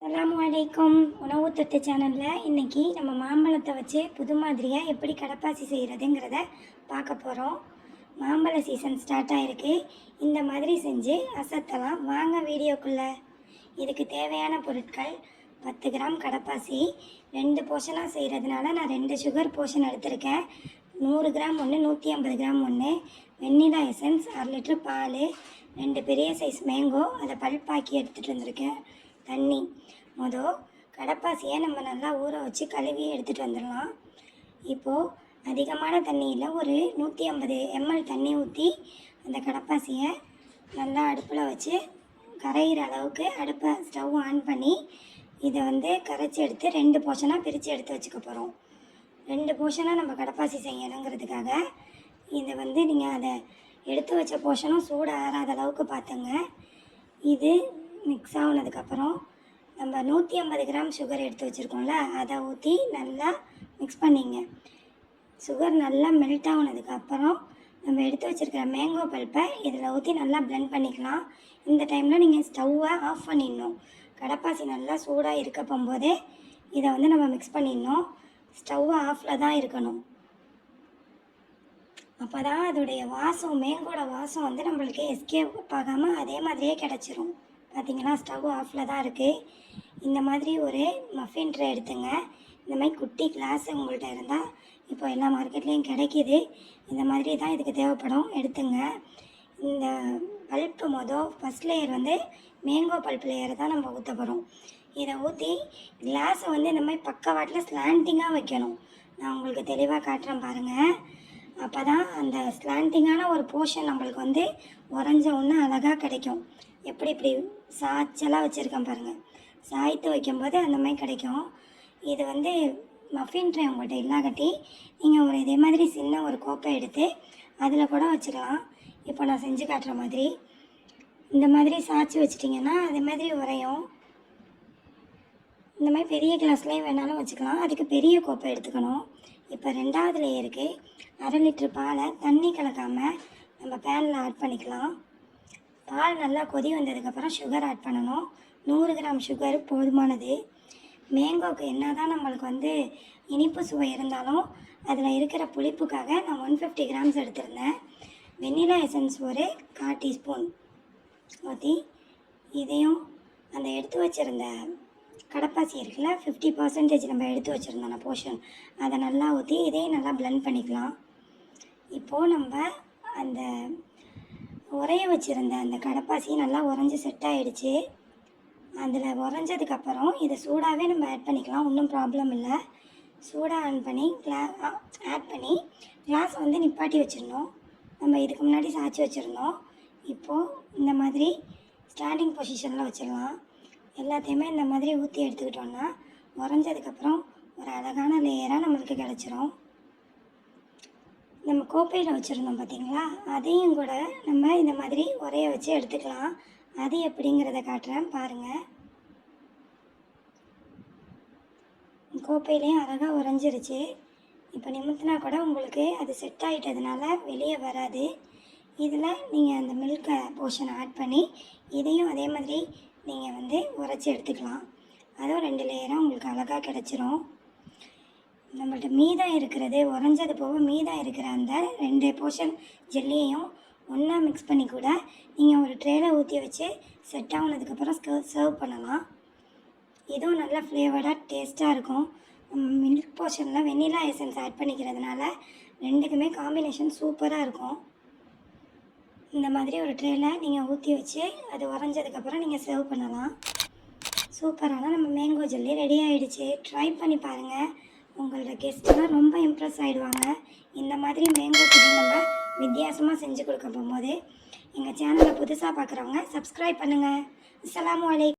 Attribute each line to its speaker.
Speaker 1: அஸ்ஸலாமு உணவு தொட்டு சேனலில் இன்றைக்கி நம்ம மாம்பழத்தை வச்சு புது மாதிரியாக எப்படி கடப்பாசி செய்கிறதுங்கிறத பார்க்க போகிறோம். மாம்பழ சீசன் ஸ்டார்ட் ஆகிருக்கு. இந்த மாதிரி செஞ்சு அசத்தலாம். வாங்க வீடியோக்குள்ளே. இதுக்கு தேவையான பொருட்கள் 10 கிராம் கடப்பாசி. 2 போர்ஷனாக செய்கிறதுனால நான் 2 சுகர் போர்ஷன் எடுத்திருக்கேன். 100 கிராம் ஒன்று, 150 கிராம் ஒன்று, வெண்ணிலா எசன்ஸ், 1/2 லிட்டர் பால், 2 பெரிய சைஸ் மேங்கோ, அதை பல்பாக்கி எடுத்துகிட்டு வந்திருக்கேன். தண்ணி. கடப்பாசியை நம்ம நல்லா ஊற வச்சு கழுவி எடுத்துகிட்டு வந்துடலாம். இப்போது அதிகமான தண்ணியில் ஒரு 150 ml தண்ணி ஊற்றி அந்த கடப்பாசியை நல்லா அடுப்பில் வச்சு கரையிற அளவுக்கு அடுப்பை ஸ்டவ் ஆன் பண்ணி இதை கரைச்சி எடுத்து 2 போர்ஷனாக பிரித்து எடுத்து வச்சுக்க போகிறோம். 2 போர்ஷனாக நம்ம கடப்பாசி செய்யணுங்கிறதுக்காக இதை நீங்கள் அதை எடுத்து வச்ச போர்ஷனும் சூடு ஆறாத அளவுக்கு பார்த்துங்க. இது மிக்ஸ் ஆனதுக்கப்புறம் நம்ம 150 கிராம் சுகர் எடுத்து வச்சுருக்கோம்ல, அதை ஊற்றி நல்லா மிக்ஸ் பண்ணிங்க. சுகர் நல்லா மெல்ட் ஆனதுக்கப்புறம் நம்ம எடுத்து வச்சுருக்கிற மேங்கோ பல்ப்பை இதில் ஊற்றி நல்லா பிளெண்ட் பண்ணிக்கலாம். இந்த டைமில் நீங்கள் ஸ்டவ்வை ஆஃப் பண்ணிடணும். கடப்பாசி நல்லா சூடாக இருக்க போகும்போதே இதை நம்ம மிக்ஸ் பண்ணிடணும். ஸ்டவ்வை ஆஃபில் தான் இருக்கணும். அப்போ தான் அதோடைய வாசம், மேங்கோட வாசம் நம்மளுக்கு எஸ்கேப் ஆகாமல் அதே மாதிரியே கிடச்சிரும். பார்த்திங்களா, ஸ்டவ் ஆஃபில் தான் இருக்குது. இந்த மாதிரி ஒரு மஃபின் ட்ரே எடுத்துங்க. இந்த மாதிரி குட்டி கிளாஸ் உங்கள்கிட்ட இருந்தால் இப்போ எல்லா மார்க்கெட்லேயும் கிடைக்கிது. இந்த மாதிரி தான் இதுக்கு தேவைப்படும். எடுத்துங்க. இந்த bulb first layer mango bulb layer தான் நம்ம ஊற்ற போகிறோம். இதை ஊற்றி கிளாஸை இந்த மாதிரி பக்கவாட்டில் ஸ்லாண்டிங்காக வைக்கணும். நான் உங்களுக்கு தெளிவாக காட்டுறேன் பாருங்கள். அப்போ தான் அந்த ஸ்லாண்டிங்கான ஒரு போர்ஷன் நம்மளுக்கு உறைஞ்ச ஒன்று அழகாக கிடைக்கும். இப்படி சாய்ச்சலாக வச்சுருக்கேன் பாருங்கள். சாய்த்து வைக்கும்போது அந்த மாதிரி கிடைக்கும். இது மஃபின் ட்ரே உங்கள்கிட்ட இல்லாகட்டி நீங்கள் இதே மாதிரி சின்ன ஒரு கோப்பை எடுத்து அதில் கூட வச்சுக்கலாம். இப்போ நான் செஞ்சு காட்டுற மாதிரி இந்த மாதிரி சாய்ச்சி வச்சிட்டிங்கன்னா அதே மாதிரி உரையும். இந்த மாதிரி பெரிய கிளாஸ்லேயும் வேணாலும் வச்சுக்கலாம். அதுக்கு பெரிய கோப்பை எடுத்துக்கணும். இப்போ 2வது லேயருக்கு 1/2 லிட்டர் பாலை தண்ணி கலக்காமல் நம்ம பேனில் ஆட் பண்ணிக்கலாம். பால் நல்லா கொதி வந்ததுக்கப்புறம் சுகர் ஆட் பண்ணணும். 100 கிராம் சுகர் போதுமானது. மேங்கோவுக்கு என்ன தான் நம்மளுக்கு இனிப்பு சுவை இருந்தாலும் அதில் இருக்கிற புளிப்புக்காக நான் 150 கிராம்ஸ் எடுத்திருந்தேன். வெண்ணிலா எசன்ஸ் ஒரு 1/4 டீஸ்பூன் ஊற்றி இதையும் அந்த எடுத்து வச்சுருந்த கடப்பாசி இருக்குல்ல, 50% நம்ம எடுத்து வச்சுருந்தோம் போர்ஷன், அதை நல்லா ஊற்றி இதையும் நல்லா பிளெண்ட் பண்ணிக்கலாம். இப்போது நம்ம அந்த உரைய வச்சுருந்த அந்த கடப்பாசி நல்லா உறைஞ்சி செட் ஆகிடுச்சு. அதில் உறைஞ்சதுக்கப்புறம் இதை சூடாகவே நம்ம ஆட் பண்ணிக்கலாம். ஒன்றும் ப்ராப்ளம் இல்லை. சூடாக ஆன் பண்ணி ஆட் பண்ணி கிளாஸ் நிப்பாட்டி வச்சிடணும். நம்ம இதுக்கு முன்னாடி சாய்ச்சி வச்சுருந்தோம். இப்போது இந்த மாதிரி ஸ்டாண்டிங் பொசிஷனில் வச்சிடலாம். எல்லாத்தையுமே இந்த மாதிரி ஊற்றி எடுத்துக்கிட்டோன்னா உறைஞ்சதுக்கப்புறம் ஒரு அழகான லேயராக நம்மளுக்கு கிடச்சிரும். நம்ம கோப்பையில் வச்சுருந்தோம் பார்த்திங்களா, அதையும் கூட நம்ம இந்த மாதிரி உரைய வச்சு எடுத்துக்கலாம். அது எப்படிங்கிறத காட்டுறேன் பாருங்கள். கோப்பையிலையும் அழகாக உறைஞ்சிருச்சு. இப்போ நிமித்தினா கூட உங்களுக்கு அது செட் ஆகிட்டதுனால வெளியே வராது. இதில் நீங்கள் அந்த மில்கை போர்ஷனை ஆட் பண்ணி இதையும் அதே மாதிரி நீங்கள் உரைச்சி எடுத்துக்கலாம். அதுவும் 2 லேயராக உங்களுக்கு அழகாக கிடச்சிரும். நம்மள்ட்ட மீதம் இருக்கிறது உறைஞ்சது போக மீதம் இருக்கிற அந்த 2 போர்ஷன் ஜெல்லியையும் ஒன்றா மிக்ஸ் பண்ணி கூட நீங்கள் ஒரு ட்ரேயில் ஊற்றி வச்சு செட் ஆனதுக்கப்புறம் சர்வ் பண்ணலாம். இதுவும் நல்ல ஃப்ளேவர்டாக டேஸ்ட்டாக இருக்கும். மில்க் போர்ஷனில் வெண்ணிலா எசன்ஸ் ஆட் பண்ணிக்கிறதுனால 2க்குமே காம்பினேஷன் சூப்பராக இருக்கும். இந்த மாதிரி ஒரு ட்ரேயில் நீங்கள் ஊற்றி வச்சு அது உறைஞ்சதுக்கப்புறம் நீங்கள் சர்வ் பண்ணலாம். சூப்பரான நம்ம மேங்கோ ஜெல்லி ரெடி ஆகிடுச்சு. ட்ரை பண்ணி பாருங்கள். உங்களோட கெஸ்ட்டெல்லாம் ரொம்ப இம்ப்ரெஸ் ஆகிடுவாங்க. இந்த மாதிரி மேங்கோ புடிங் நம்ம வித்தியாசமாக செஞ்சு கொடுக்க போகும்போது எங்கள் சேனலை புதுசாக பார்க்குறவங்க சப்ஸ்கிரைப் பண்ணுங்கள். அஸ்ஸலாமு அலைக்கும்.